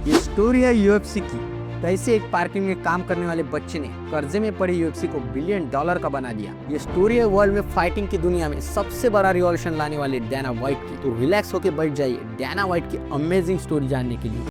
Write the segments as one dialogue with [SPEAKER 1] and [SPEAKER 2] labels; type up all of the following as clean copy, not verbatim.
[SPEAKER 1] ये स्टोरी है यूएफसी की। कैसे एक पार्किंग में काम करने वाले बच्चे ने कर्जे में पड़ी यूएफसी को बिलियन डॉलर का बना दिया। ये स्टोरी है वर्ल्ड में फाइटिंग की दुनिया में सबसे बड़ा रिवॉल्यूशन लाने वाले डैना व्हाइट की। तो रिलैक्स होकर बैठ जाइए डैना व्हाइट की अमेजिंग स्टोरी जानने के लिए।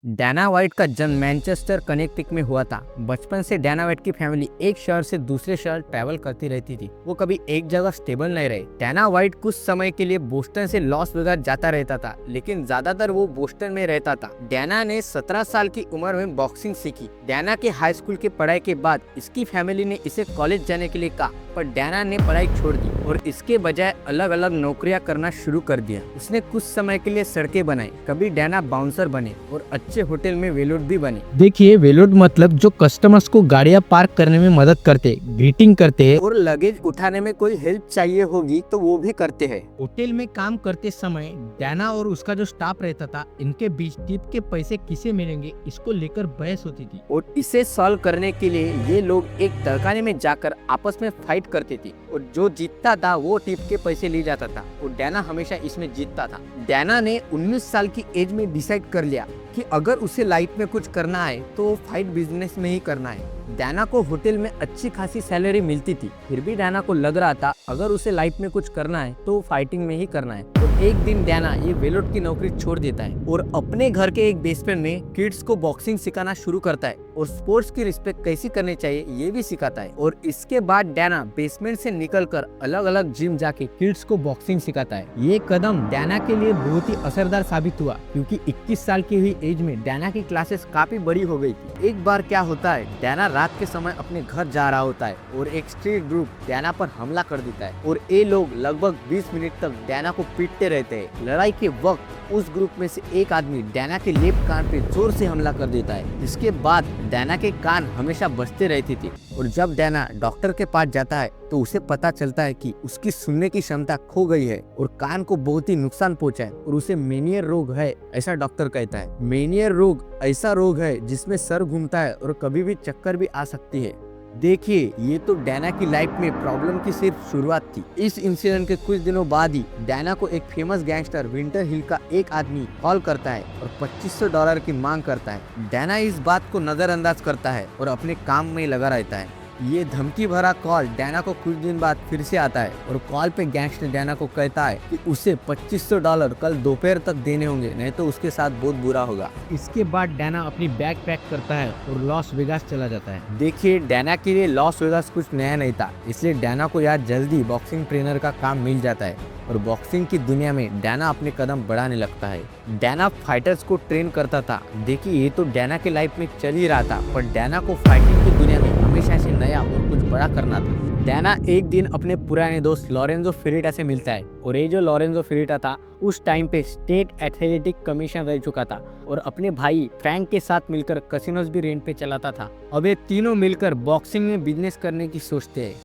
[SPEAKER 1] डैना व्हाइट का जन्म मैनचेस्टर कनेक्टिकट में हुआ था। बचपन से डैना व्हाइट की फैमिली एक शहर से दूसरे शहर ट्रैवल करती रहती थी। वो कभी एक जगह स्टेबल नहीं रहे। डैना व्हाइट कुछ समय के लिए बोस्टन से लॉस वेगास जाता रहता था, लेकिन ज्यादातर वो बोस्टन में रहता था। डैना ने 17 साल की उम्र में बॉक्सिंग सीखी। डैना के हाई स्कूल की पढ़ाई के बाद इसकी फैमिली ने इसे कॉलेज जाने के लिए कहा, पर डैना ने पढ़ाई छोड़ दी और इसके बजाय अलग अलग नौकरियां करना शुरू कर दिया। उसने कुछ समय के लिए सड़कें बनाई। कभी डैना बाउंसर बने और अच्छे होटल में वेलोट भी बने।
[SPEAKER 2] देखिए, वेलोट मतलब जो कस्टमर्स को गाड़ियां पार्क करने में मदद करते, ग्रीटिंग करते हैं
[SPEAKER 1] और लगेज उठाने में कोई हेल्प चाहिए होगी तो वो भी करते हैं।
[SPEAKER 2] होटल में काम करते समय डैना और उसका जो स्टाफ रहता था, इनके बीच टिप के पैसे किसे मिलेंगे इसको लेकर बहस होती थी।
[SPEAKER 1] और इसे सॉल्व करने के लिए ये लोग एक तहखाने में जाकर आपस में फाइट करते थे और जो जीतता था वो टिप के पैसे ले जाता था और डैना हमेशा इसमें जीतता था। डैना ने 19 साल की एज में डिसाइड कर लिया कि अगर उसे लाइफ में कुछ करना है तो फाइट बिजनेस में ही करना है। डैना को होटल में अच्छी खासी सैलरी मिलती थी, फिर भी डैना को लग रहा था अगर उसे लाइफ में कुछ करना है तो फाइटिंग में ही करना है। तो एक दिन डैना ये वेलोट की नौकरी छोड़ देता है और अपने घर के एक बेसमेंट में किड्स को बॉक्सिंग सिखाना शुरू करता है और स्पोर्ट्स की रिस्पेक्ट कैसी करनी चाहिए ये भी सिखाता है। और इसके बाद डैना बेसमेंट से निकलकर अलग अलग जिम जाके किड्स को बॉक्सिंग सिखाता है। ये कदम डैना के लिए बहुत ही असरदार साबित हुआ, क्योंकि 21 साल की हुई एज में डैना की क्लासेस काफी बड़ी हो गई थी। एक बार क्या होता है, डैना रात के समय अपने घर जा रहा होता है और एक स्ट्रीट ग्रुप डैना पर हमला कर देता है और ये लोग लगभग 20 मिनट तक डैना को पीटते रहते हैं। लड़ाई के वक्त उस ग्रुप में से एक आदमी डैना के लेफ्ट कान पे जोर से हमला कर देता है, जिसके बाद डैना के कान हमेशा बजते रहती थी। और जब डैना डॉक्टर के पास जाता है तो उसे पता चलता है कि उसकी सुनने की क्षमता खो गई है और कान को बहुत ही नुकसान पहुंचा है और उसे मेनियर रोग है, ऐसा डॉक्टर कहता है। मेनियर रोग ऐसा रोग है जिसमें सर घूमता है और कभी भी चक्कर भी आ सकती है। देखिए, ये तो डैना की लाइफ में प्रॉब्लम की सिर्फ शुरुआत थी। इस इंसिडेंट के कुछ दिनों बाद ही डैना को एक फेमस गैंगस्टर विंटर हिल का एक आदमी कॉल करता है और $2500 की मांग करता है। डैना इस बात को नजरअंदाज करता है और अपने काम में लगा रहता है। ये धमकी भरा कॉल डैना को कुछ दिन बाद फिर से आता है और कॉल पे गैंगस्टर डैना को कहता है कि उसे $2500 कल दोपहर तक देने होंगे, नहीं तो उसके साथ बहुत बुरा होगा।
[SPEAKER 2] इसके बाद डैना अपनी बैग पैक करता है और लॉस वेगास चला जाता है।
[SPEAKER 1] देखिए, डैना के लिए लॉस वेगास कुछ नया नहीं था, इसलिए डैना को यहाँ जल्दी बॉक्सिंग ट्रेनर का काम मिल जाता है और बॉक्सिंग की दुनिया में डैना अपने कदम बढ़ाने लगता है। डैना फाइटर्स को ट्रेन करता था। देखिए, ये तो डैना के लाइफ में चल ही रहा था, पर डैना को फाइटिंग की दुनिया में हमेशा से नया और कुछ बड़ा करना था। डैना एक दिन अपने पुराने दोस्त लॉरेंजो फेरिटा से मिलता है और ये जो लॉरेंजो फेरिटा था उस टाइम पे स्टेट एथलेटिक कमीशन रह चुका था और अपने भाई फ्रैंक के साथ मिलकर कसिनोज भी रेंट पे चलाता था। अब ये तीनों मिलकर बॉक्सिंग में बिजनेस करने की सोचते हैं।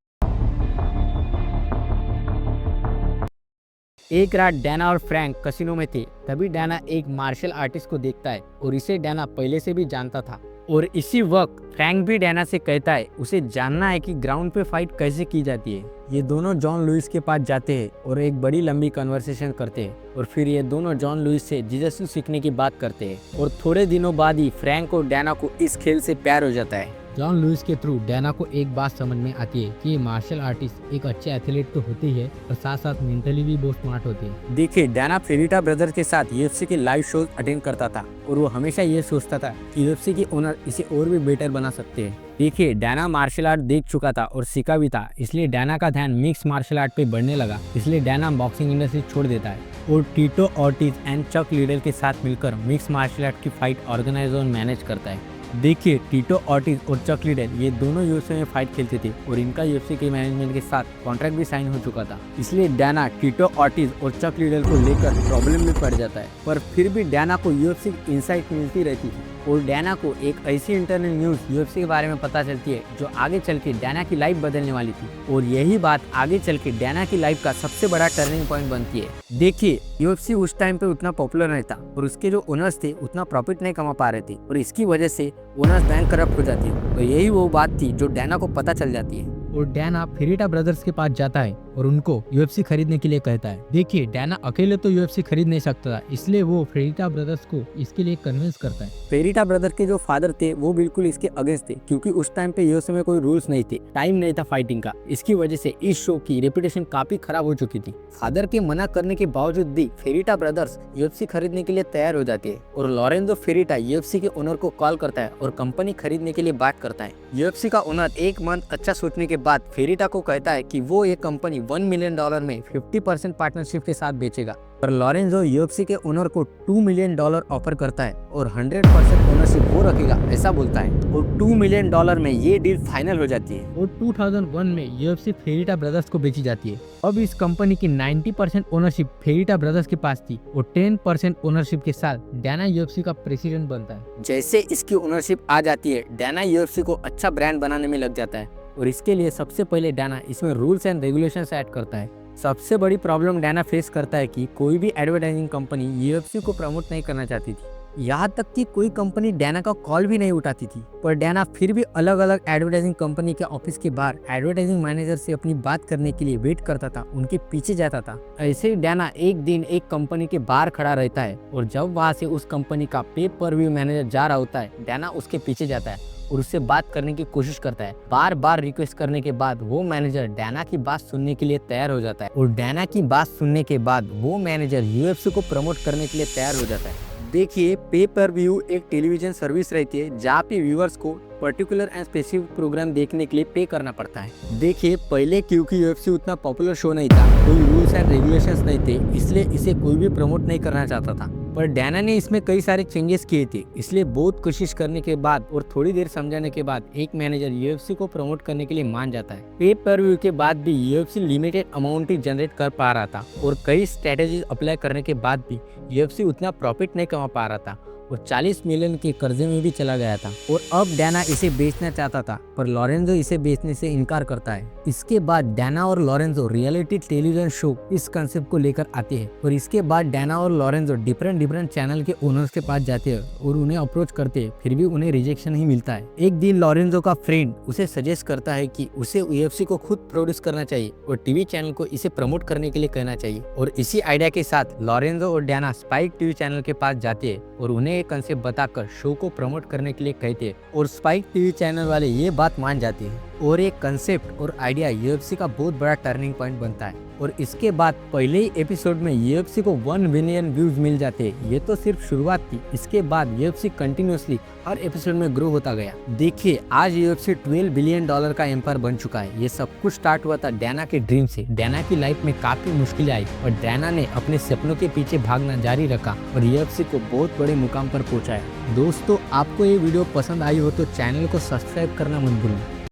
[SPEAKER 1] एक रात डैना और फ्रैंक कसिनो में थे, तभी डैना एक मार्शल आर्टिस्ट को देखता है और इसे डैना पहले से भी जानता था। और इसी वक्त फ्रैंक भी डैना से कहता है उसे जानना है कि ग्राउंड पे फाइट कैसे की जाती है। ये दोनों जॉन लुइस के पास जाते हैं और एक बड़ी लंबी कन्वर्सेशन करते हैं और फिर ये दोनों जॉन लुइस से जिजस्सु सीखने की बात करते हैं और थोड़े दिनों बाद ही फ्रैंक और डैना को इस खेल से प्यार हो जाता है।
[SPEAKER 2] जॉन लुइस के थ्रू डैना को एक बात समझ में आती है कि ये मार्शल आर्टिस्ट एक अच्छे एथलीट तो होते ही है और साथ साथ मेंटली भी बहुत स्मार्ट होते हैं।
[SPEAKER 1] देखिए, डैना फेरिटा ब्रदर्स के साथ यूएफसी के लाइव शोज अटेंड करता था और वो हमेशा ये सोचता था कि यूएफसी के ओनर इसे और भी बेटर बना सकते हैं। देखिए, डैना मार्शल आर्ट देख चुका था और सीखा भी था, इसलिए डैना का ध्यान मिक्स मार्शल आर्ट पे बढ़ने लगा। इसलिए डैना बॉक्सिंग इंडस्ट्री छोड़ देता है और Tito Ortiz and Chuck Liddell के साथ मिलकर मिक्स मार्शल आर्ट की फाइट ऑर्गेनाइज और मैनेज करता है। देखिए, टीटो ऑर्टिज और चक लीडर ये दोनों यूएफसी में फाइट खेलते थे और इनका यूएफसी के मैनेजमेंट के साथ कॉन्ट्रैक्ट भी साइन हो चुका था। इसलिए डैना टीटो ऑर्टिज और चक लीडर को लेकर प्रॉब्लम में पड़ जाता है, पर फिर भी डैना को यूएफसी की इंसाइट मिलती रहती थी और डैना को एक ऐसी इंटरनेट न्यूज यूएफसी के बारे में पता चलती है जो आगे चल के डैना की लाइफ बदलने वाली थी और यही बात आगे चल के डैना की लाइफ का सबसे बड़ा टर्निंग पॉइंट बनती है। देखिए, यूएफसी उस टाइम पे उतना पॉपुलर नहीं था और उसके जो ओनर्स थे उतना प्रॉफिट नहीं कमा पा रहे थे और इसकी वजह से ओनर्स बैंक करप्ट हो जाती है। तो यही वो बात थी जो डैना को पता चल जाती है
[SPEAKER 2] और डैना फेरिटा ब्रदर्स के पास जाता है और उनको यूएफसी खरीदने के लिए कहता है। देखिए डैना अकेले तो यूएफसी खरीद नहीं सकता था, इसलिए वो फेरिटा ब्रदर्स को इसके लिए कन्विंस करता है।
[SPEAKER 1] फेरिटा ब्रदर के जो फादर थे वो बिल्कुल इसके अगेंस्ट थे, क्योंकि उस टाइम पे यूएफसी में कोई रूल्स नहीं थे, टाइम नहीं था फाइटिंग का। इसकी वजह से इस शो की रेपुटेशन काफी खराब हो चुकी थी। फादर के मना करने के बावजूद भी फेरिटा ब्रदर्स यूएफसी खरीदने के लिए तैयार हो जाती है और लॉरेंजो फेरिटा यूएफसी के ओनर को कॉल करता है और कंपनी खरीदने के लिए बात करता है। यूएफसी का ओनर एक मंथ अच्छा सोचने के बाद फेरिटा को कहता है कि वो ये कंपनी $1 मिलियन में 50% पार्टनरशिप के साथ बेचेगा। पर लॉरेंजो यूएफसी के ओनर को $2 मिलियन ऑफर करता है और 100% ओनरशिप वो रखेगा ऐसा बोलता है और $2 मिलियन में ये डील फाइनल हो जाती है
[SPEAKER 2] और 2001 में यूएफसी फेरिटा ब्रदर्स को बेची जाती है। अब इस कंपनी की 90% ओनरशिप फेरिटा ब्रदर्स के पास थी और 10% ओनरशिप के साथ डैना यूएफसी का प्रेसिडेंट बनता है।
[SPEAKER 1] जैसे इसकी ओनरशिप आ जाती है, डैना यूएफसी को अच्छा ब्रांड बनाने में लग जाता है और इसके लिए सबसे पहले डैना इसमें रूल्स एंड रेगुलेशंस ऐड करता है। सबसे बड़ी प्रॉब्लम डैना फेस करता है कि कोई भी एडवर्टाइजिंग कंपनी यूएफसी को प्रमोट नहीं करना चाहती थी। यहाँ तक कि कोई कंपनी डैना का कॉल भी नहीं उठाती थी, पर डैना फिर भी अलग अलग एडवर्टाइजिंग कंपनी के ऑफिस के बाहर एडवर्टाइजिंग मैनेजर से अपनी बात करने के लिए वेट करता था, उनके पीछे जाता था। ऐसे ही डैना एक दिन एक कंपनी के बाहर खड़ा रहता है और जब वहाँ से उस कंपनी का पे पर व्यू मैनेजर जा रहा होता है, डैना उसके पीछे जाता है और उससे बात करने की कोशिश करता है। बार बार रिक्वेस्ट करने के बाद वो मैनेजर डैना की बात सुनने के लिए तैयार हो जाता है और डैना की बात सुनने के बाद वो मैनेजर यूएफसी को प्रमोट करने के लिए तैयार हो जाता है। देखिए, पे पर व्यू एक टेलीविजन सर्विस रहती है जहाँ पे व्यूअर्स को पर्टिकुलर एंड स्पेसिफिक प्रोग्राम देखने के लिए पे करना पड़ता है। देखिए, पहले क्योंकि यूएफसी उतना पॉपुलर शो नहीं था, कोई रूल्स एंड रेगुलेशंस नहीं थे, इसलिए इसे कोई भी प्रमोट नहीं करना चाहता था। पर डैना ने इसमें कई सारे चेंजेस किए थे, इसलिए बहुत कोशिश करने के बाद और थोड़ी देर समझाने के बाद एक मैनेजर यूएफसी को प्रमोट करने के लिए मान जाता है। पे पर व्यू के बाद भी यूएफसी लिमिटेड अमाउंट ही जनरेट कर पा रहा था और कई स्ट्रेटेजीज अप्लाई करने के बाद भी यूएफसी उतना प्रॉफिट नहीं कमा पा रहा था और 40 मिलियन के कर्जे में भी चला गया था। और अब डैना इसे बेचना चाहता था, पर लॉरेंजो इसे बेचने से इनकार करता है। इसके बाद डैना और लॉरेंजो रियलिटी टेलीविजन शो इस कंसेप्ट को लेकर आते हैं और इसके बाद डैना और लॉरेंजो डिफरेंट चैनल के ओनर्स के पास जाते हैं और उन्हें अप्रोच करते हैं, फिर भी उन्हें रिजेक्शन ही मिलता है। एक दिन लॉरेंजो का फ्रेंड उसे सजेस्ट करता है कि उसे यूएफसी को खुद प्रोड्यूस करना चाहिए और टीवी चैनल को इसे प्रमोट करने के लिए कहना चाहिए। और इसी आइडिया के साथ लॉरेंजो और डैना स्पाइक टीवी चैनल के पास जाते हैं और उन्हें एक कंसेप्ट बताकर शो को प्रमोट करने के लिए कहते हैं और स्पाइक टीवी चैनल वाले ये बात मान जाते हैं और एक कंसेप्ट और आइडिया यूएफसी का बहुत बड़ा टर्निंग पॉइंट बनता है। और इसके बाद पहले ही एपिसोड में यूएफसी को 1 बिलियन व्यूज मिल जाते हैं। ये तो सिर्फ शुरुआत थी, इसके बाद यूएफसी कंटिन्यूअसली हर एपिसोड में ग्रो होता गया। देखिए, आज यूएफसी $12 बिलियन का एम्पायर बन चुका है। ये सब कुछ स्टार्ट हुआ था डैना के ड्रीम से। डैना की लाइफ में काफी मुश्किलें आई और डैना ने अपने सपनों के पीछे भागना जारी रखा और यूएफसी को बहुत बड़े मुकाम पर पहुंचाया। दोस्तों, आपको ये वीडियो पसंद आई हो तो चैनल को सब्सक्राइब करना मत भूलना।